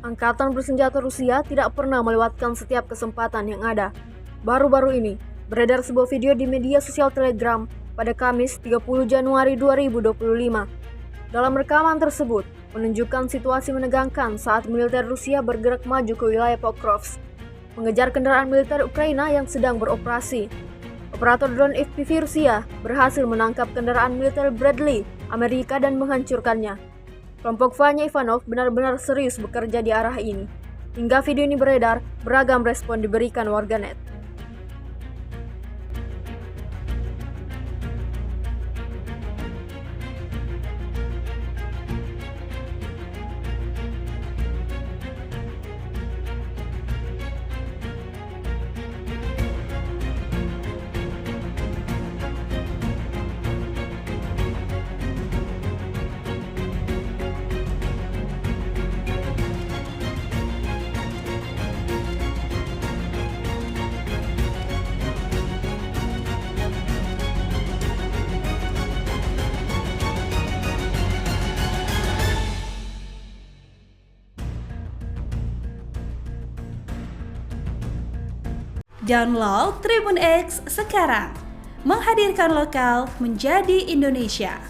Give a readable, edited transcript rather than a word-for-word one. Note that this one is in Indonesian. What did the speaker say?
Angkatan bersenjata Rusia tidak pernah melewatkan setiap kesempatan yang ada. Baru-baru ini, beredar sebuah video di media sosial Telegram pada Kamis 30 Januari 2025. Dalam rekaman tersebut, menunjukkan situasi menegangkan saat militer Rusia bergerak maju ke wilayah Pokrovsk, mengejar kendaraan militer Ukraina yang sedang beroperasi. Operator drone FPV Rusia berhasil menangkap kendaraan militer Bradley Amerika dan menghancurkannya. Kelompok Vanya Ivanov benar-benar serius bekerja di arah ini. Hingga video ini beredar, beragam respon diberikan warganet. Download Tribun X sekarang, menghadirkan lokal menjadi Indonesia.